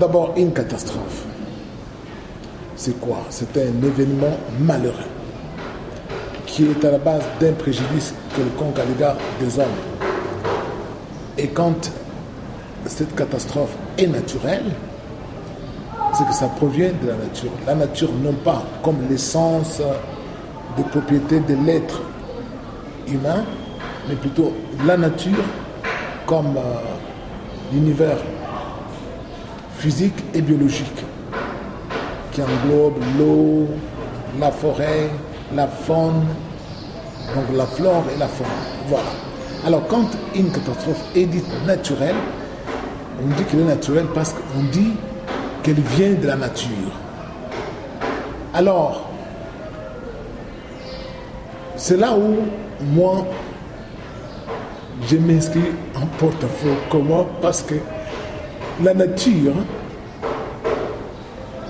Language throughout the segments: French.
D'abord, une catastrophe. C'est quoi? C'est un événement malheureux qui est à la base d'un préjudice quelconque à l'égard des hommes. Et quand cette catastrophe est naturelle, c'est que ça provient de la nature. La nature non pas comme l'essence de propriété de l'être humain, mais plutôt la nature comme l'univers physique et biologique qui englobe l'eau, la forêt, la faune, donc la flore et la faune. Voilà. Alors quand une catastrophe est dite naturelle, on dit qu'elle est naturelle parce qu'on dit qu'elle vient de la nature. Alors, c'est là où moi, je m'inscris en porte-à-faux. Comment? Parce que la nature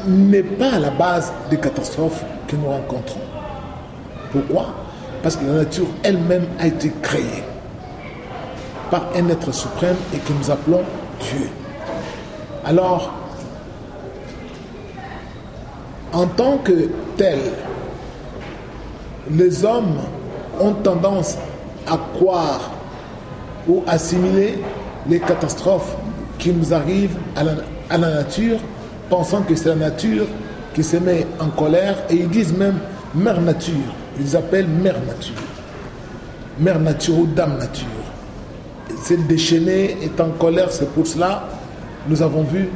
n'est pas à la base des catastrophes que nous rencontrons. Pourquoi? Parce que la nature elle-même a été créée par un être suprême et que nous appelons Dieu. Alors, en tant que tel, les hommes ont tendance à croire ou assimiler les catastrophes qui nous arrivent à la nature, pensant que c'est la nature qui se met en colère, et ils disent même mère nature. Ils appellent mère nature. Mère nature ou dame nature. Cette déchaînée est en colère, c'est pour cela que nous avons vu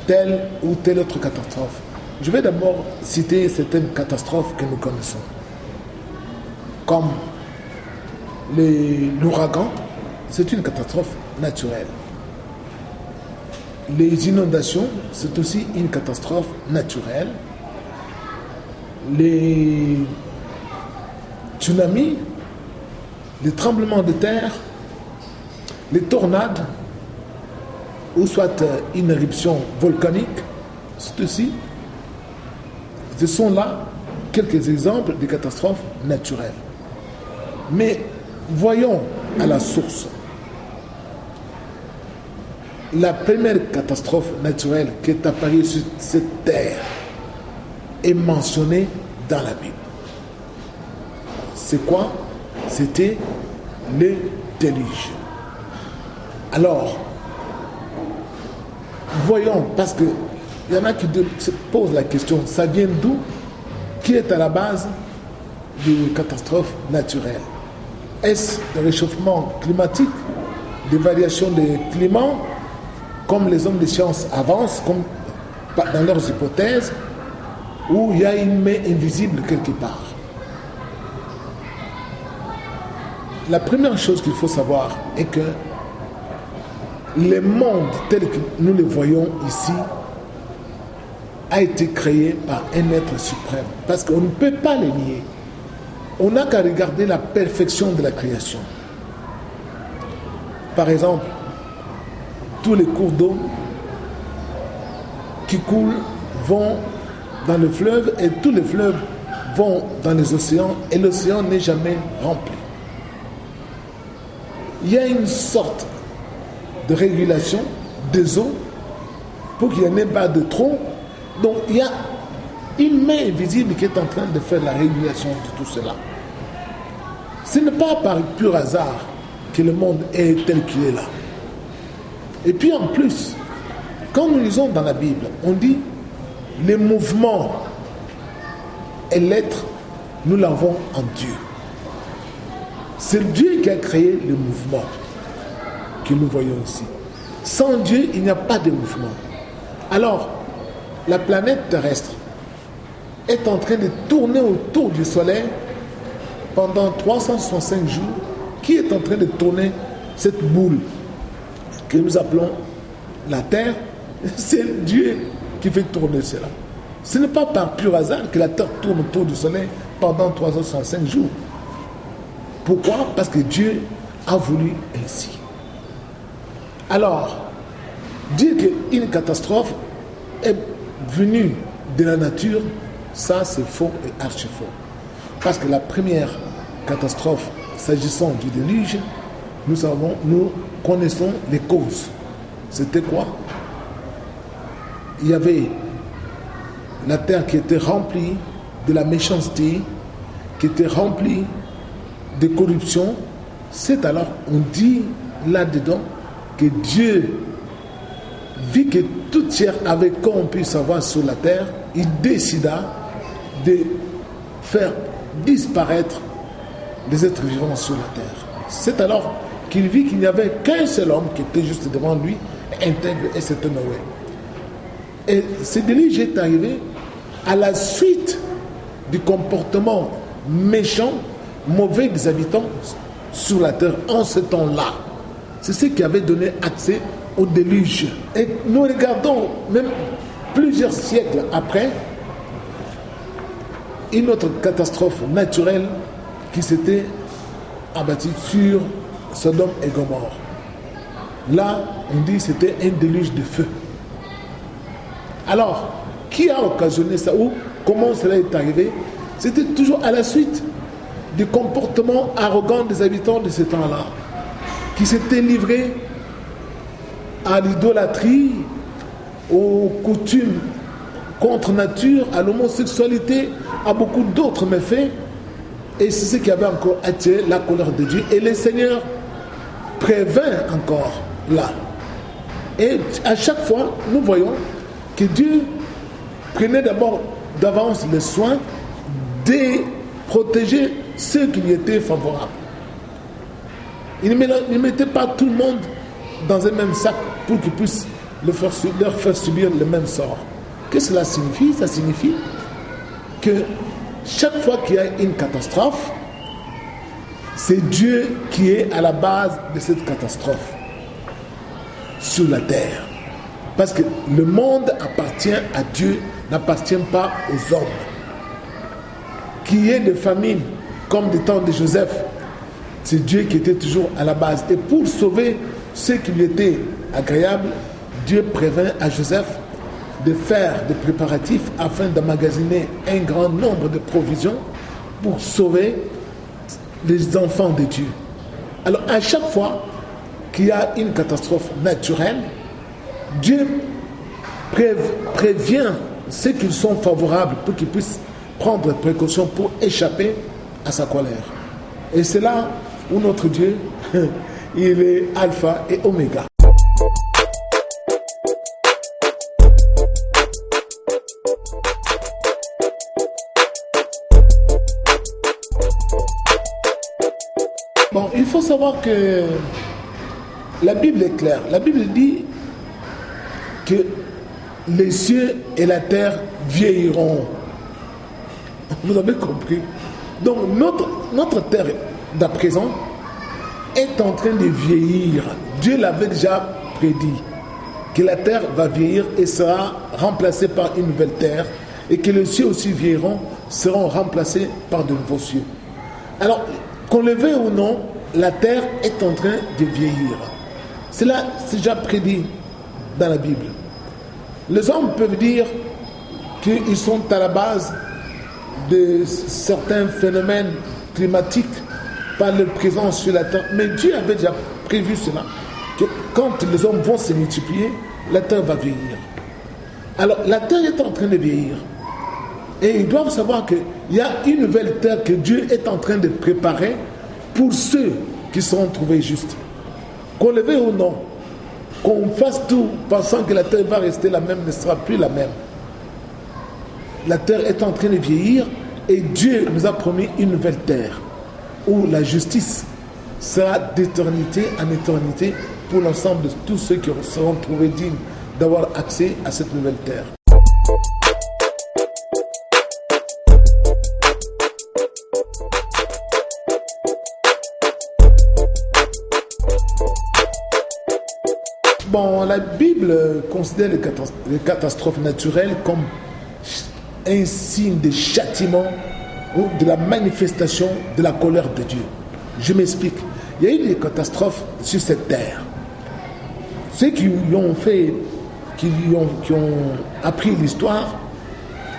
telle ou telle autre catastrophe. Je vais d'abord citer certaines catastrophes que nous connaissons, comme l'ouragan, c'est une catastrophe naturelle. Les inondations, c'est aussi une catastrophe naturelle. Les tsunamis, les tremblements de terre, les tornades, ou soit une éruption volcanique, c'est aussi, ce sont là quelques exemples de catastrophes naturelles. Mais voyons à la source. La première catastrophe naturelle qui est apparue sur cette terre est mentionnée dans la Bible. C'est quoi? C'était le déluge. Alors, voyons, parce qu'il y en a qui se posent la question, ça vient d'où? Qui est à la base des catastrophes naturelles? Est-ce le réchauffement climatique, des variations de climat, comme les hommes de science avancent, comme dans leurs hypothèses, ou il y a une main invisible quelque part? La première chose qu'il faut savoir est que le monde tel que nous le voyons ici a été créé par un être suprême. Parce qu'on ne peut pas le nier. On n'a qu'à regarder la perfection de la création. Par exemple, tous les cours d'eau qui coulent vont dans le fleuve et tous les fleuves vont dans les océans et l'océan n'est jamais rempli. Il y a une sorte de régulation des eaux pour qu'il n'y en ait pas de trop. Donc il y a une main invisible qui est en train de faire la régulation de tout cela. Ce n'est pas par pur hasard que le monde est tel qu'il est là. Et puis en plus, quand nous lisons dans la Bible, on dit les mouvements et l'être, nous l'avons en Dieu. C'est Dieu qui a créé le mouvement que nous voyons ici. Sans Dieu, il n'y a pas de mouvement. Alors, la planète terrestre est en train de tourner autour du Soleil pendant 365 jours. Qui est en train de tourner cette boule que nous appelons la Terre? C'est Dieu qui fait tourner cela. Ce n'est pas par pur hasard que la Terre tourne autour du Soleil pendant 365 jours. Pourquoi? Parce que Dieu a voulu ainsi. Alors, dire qu'une catastrophe est venue de la nature, ça c'est faux et archi faux. Parce que la première catastrophe, s'agissant du déluge, nous connaissons les causes. C'était quoi? il y avait la terre qui était remplie de la méchanceté, qui était remplie de corruption, c'est alors, on dit là-dedans, que Dieu vit que toute chair avait corrompu sa voix sur la terre, il décida de faire disparaître les êtres vivants sur la terre. C'est alors qu'il vit qu'il n'y avait qu'un seul homme qui était juste devant lui, intègre, et c'était Noé. Et ce déluge est arrivé à la suite du comportement méchant, mauvais des habitants sur la terre en ce temps-là. C'est ce qui avait donné accès au déluge. Et nous regardons même plusieurs siècles après une autre catastrophe naturelle qui s'était abattue sur Sodome et Gomorrhe. Là, on dit que c'était un déluge de feu. Alors, qui a occasionné ça ou comment cela est arrivé? C'était toujours à la suite du comportement arrogant des habitants de ce temps-là, qui s'étaient livrés à l'idolâtrie, aux coutumes contre nature, à l'homosexualité, à beaucoup d'autres méfaits. Et c'est ce qui avait encore attiré la colère de Dieu. Et le Seigneur prévint encore là. Et à chaque fois, nous voyons que Dieu prenait d'abord d'avance le soin de protéger ceux qui lui étaient favorables. Il ne mettait pas tout le monde dans un même sac pour qu'ils puissent leur faire subir le même sort. Qu'est-ce que cela signifie? Ça signifie que chaque fois qu'il y a une catastrophe, c'est Dieu qui est à la base de cette catastrophe sur la terre. Parce que le monde appartient à Dieu, n'appartient pas aux hommes. Qu'il y ait des famines, comme des temps de Joseph, c'est Dieu qui était toujours à la base. Et pour sauver ceux qui lui étaient agréables, Dieu prévint à Joseph de faire des préparatifs afin d'emmagasiner un grand nombre de provisions pour sauver les enfants de Dieu. Alors à chaque fois qu'il y a une catastrophe naturelle, Dieu prévient ceux qui sont favorables pour qu'ils puissent prendre des précautions pour échapper à sa colère. Et c'est là où notre Dieu, il est alpha et oméga. Bon, il faut savoir que la Bible est claire. La Bible dit que les cieux et la terre vieilliront. Vous avez compris? Donc notre terre d'à présent est en train de vieillir. Dieu l'avait déjà prédit que la terre va vieillir et sera remplacée par une nouvelle terre, et que les cieux aussi vieilliront, seront remplacés par de nouveaux cieux. Alors, qu'on le veuille ou non, la terre est en train de vieillir. Cela, c'est déjà prédit dans la Bible. Les hommes peuvent dire qu'ils sont à la base de certains phénomènes climatiques par leur présence sur la terre. Mais Dieu avait déjà prévu cela, que quand les hommes vont se multiplier, la terre va vieillir. Alors, la terre est en train de vieillir. Et ils doivent savoir qu'il y a une nouvelle terre que Dieu est en train de préparer pour ceux qui seront trouvés justes. Qu'on le veuille ou non, qu'on fasse tout pensant que la terre va rester la même, ne sera plus la même. La terre est en train de vieillir et Dieu nous a promis une nouvelle terre où la justice sera d'éternité en éternité pour l'ensemble de tous ceux qui seront trouvés dignes d'avoir accès à cette nouvelle terre. Bon, la Bible considère les catastrophes naturelles comme un signe de châtiment ou de la manifestation de la colère de Dieu. Je m'explique. Il y a eu des catastrophes sur cette terre. Ceux qui ont appris l'histoire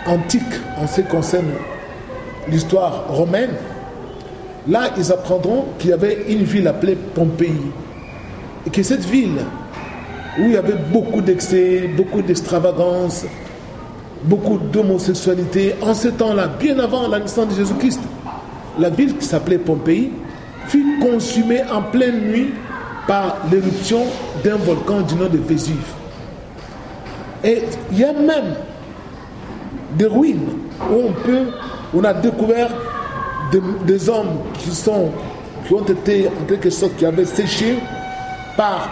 antique en ce qui concerne l'histoire romaine, là, ils apprendront qu'il y avait une ville appelée Pompéi. Et que cette ville où il y avait beaucoup d'excès, beaucoup d'extravagance, beaucoup d'homosexualité. En ce temps-là, bien avant la naissance de Jésus-Christ, la ville qui s'appelait Pompéi fut consumée en pleine nuit par l'éruption d'un volcan du nom de Vésuve. Et il y a même des ruines où on a découvert des hommes qui ont été en quelque sorte, qui avaient séché par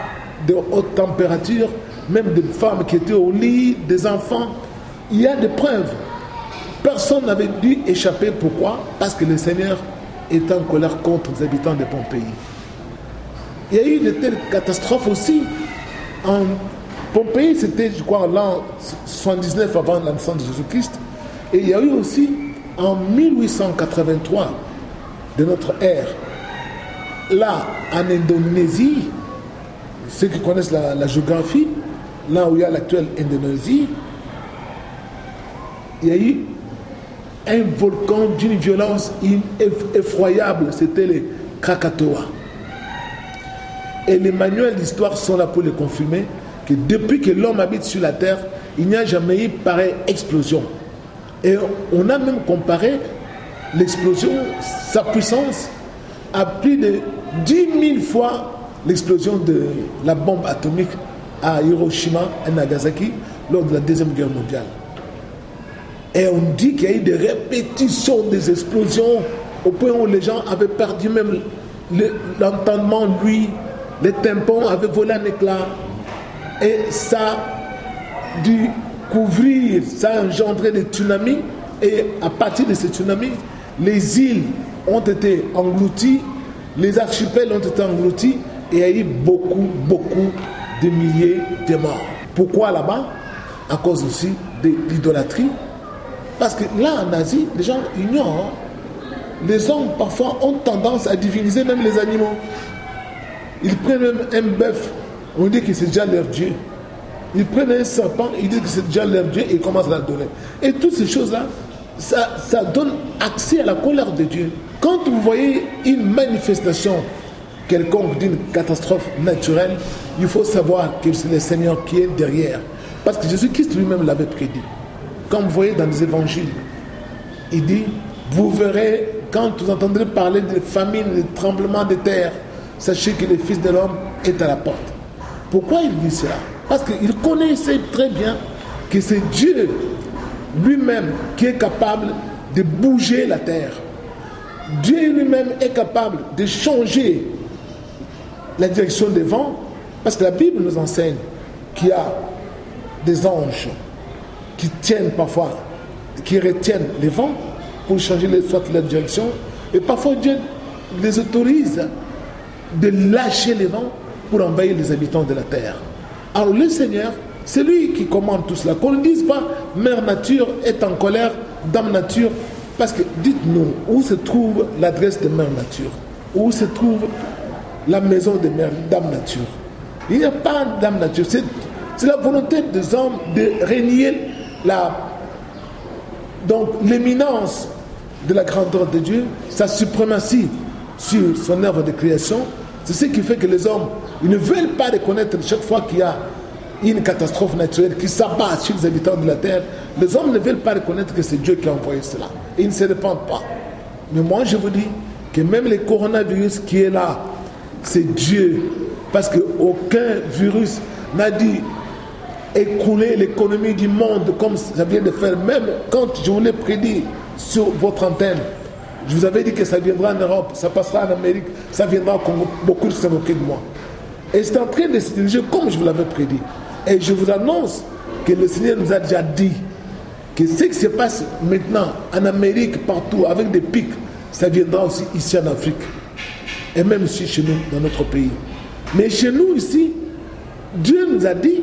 de hautes températures, même des femmes qui étaient au lit, des enfants. Il y a des preuves. Personne n'avait dû échapper. Pourquoi? Parce que le Seigneur était en colère contre les habitants de Pompéi. Il y a eu de telles catastrophes aussi. En Pompéi, c'était, je crois, l'an 79 avant la naissance de Jésus-Christ. Et il y a eu aussi, en 1883 de notre ère, là, en Indonésie, ceux qui connaissent la géographie, là où il y a l'actuelle Indonésie, il y a eu un volcan d'une violence effroyable, c'était le Krakatoa. Et les manuels d'histoire sont là pour le confirmer, que depuis que l'homme habite sur la terre, il n'y a jamais eu pareille explosion. Et on a même comparé l'explosion, sa puissance, à plus de 10 000 fois l'explosion de la bombe atomique à Hiroshima et Nagasaki lors de la Deuxième Guerre mondiale. Et on dit qu'il y a eu des répétitions des explosions au point où les gens avaient perdu même l'entendement, les tympans avaient volé en éclats. Et ça a dû couvrir, ça a engendré des tsunamis. Et à partir de ces tsunamis, les îles ont été englouties, les archipels ont été engloutis et il y a eu beaucoup de milliers de morts. Pourquoi là-bas? À cause aussi de l'idolâtrie. Parce que là, en Asie, les gens ignorent. Les hommes, parfois, ont tendance à diviniser même les animaux. Ils prennent même un bœuf, on dit que c'est déjà leur Dieu. Ils prennent un serpent, ils disent que c'est déjà leur Dieu et ils commencent à l'adorer. Et toutes ces choses-là, ça donne accès à la colère de Dieu. Quand vous voyez une manifestation quelconque d'une catastrophe naturelle, il faut savoir que c'est le Seigneur qui est derrière. Parce que Jésus-Christ lui-même l'avait prédit. Comme vous voyez dans les évangiles, il dit, vous verrez, quand vous entendrez parler de famine, de tremblements de terre, sachez que le Fils de l'homme est à la porte. Pourquoi il dit cela? Parce qu'il connaissait très bien que c'est Dieu lui-même qui est capable de bouger la terre. Dieu lui-même est capable de changer la direction des vents, parce que la Bible nous enseigne qu'il y a des anges qui tiennent parfois, qui retiennent les vents pour changer soit leur direction, et parfois Dieu les autorise de lâcher les vents pour envahir les habitants de la terre. Alors le Seigneur, c'est lui qui commande tout cela. Qu'on ne dise pas Mère Nature est en colère, Dame Nature, parce que dites-nous où se trouve l'adresse de Mère Nature, où se trouve la maison de Dame Nature. Il n'y a pas Dame Nature, c'est la volonté des hommes de régner l'éminence de la grandeur de Dieu, sa suprématie sur son œuvre de création. C'est ce qui fait que les hommes, ils ne veulent pas reconnaître chaque fois qu'il y a une catastrophe naturelle qui s'abat sur les habitants de la terre. Les hommes ne veulent pas reconnaître que c'est Dieu qui a envoyé cela. Et ils ne se répandent pas. Mais moi, je vous dis que même le coronavirus qui est là, c'est Dieu. Parce qu'aucun virus n'a dû écrouler l'économie du monde comme ça vient de faire. Même quand je vous l'ai prédit sur votre antenne, je vous avais dit que ça viendra en Europe, ça passera en Amérique, ça viendra au Congo. Beaucoup se moquaient de moi. Et c'est en train de se diriger comme je vous l'avais prédit. Et je vous annonce que le Seigneur nous a déjà dit que ce qui se passe maintenant en Amérique, partout, avec des pics, ça viendra aussi ici en Afrique. Et même ici chez nous, dans notre pays. Mais chez nous ici, Dieu nous a dit,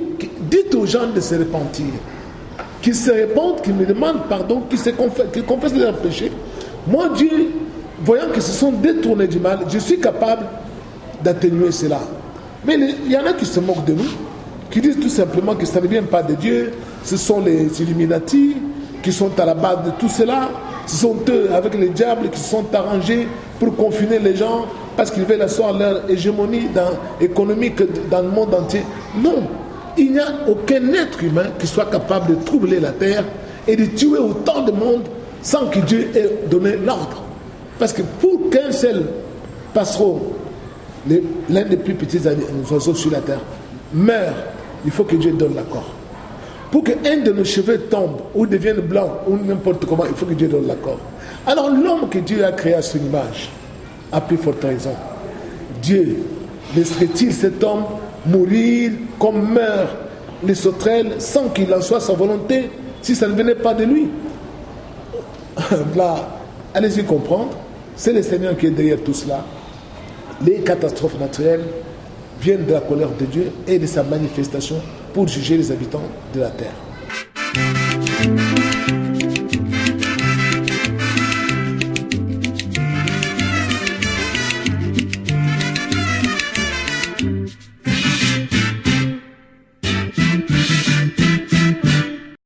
dites aux gens de se repentir. Qu'ils se répandent, qu'ils me demandent pardon, qu'ils confessent leurs péchés. Moi, Dieu, voyant que se sont détournés du mal, je suis capable d'atténuer cela. Mais il y en a qui se moquent de nous, qui disent tout simplement que ça ne vient pas de Dieu, ce sont les Illuminati qui sont à la base de tout cela, ce sont eux avec les diables qui se sont arrangés pour confiner les gens parce qu'ils veulent asseoir leur hégémonie économique dans le monde entier. Non, il n'y a aucun être humain qui soit capable de troubler la terre et de tuer autant de monde sans que Dieu ait donné l'ordre. Parce que pour qu'un seul passereau, l'un des plus petits oiseaux sur la terre, meure, il faut que Dieu donne l'accord. Pour qu'un de nos cheveux tombe ou devienne blanc ou n'importe comment, il faut que Dieu donne l'accord. Alors l'homme que Dieu a créé à son image, a plus forte raison. Dieu laisserait-il cet homme mourir comme meurent les sauterelles sans qu'il en soit sa volonté si ça ne venait pas de lui? Là, allez-y comprendre, c'est le Seigneur qui est derrière tout cela. Les catastrophes naturelles viennent de la colère de Dieu et de sa manifestation pour juger les habitants de la terre.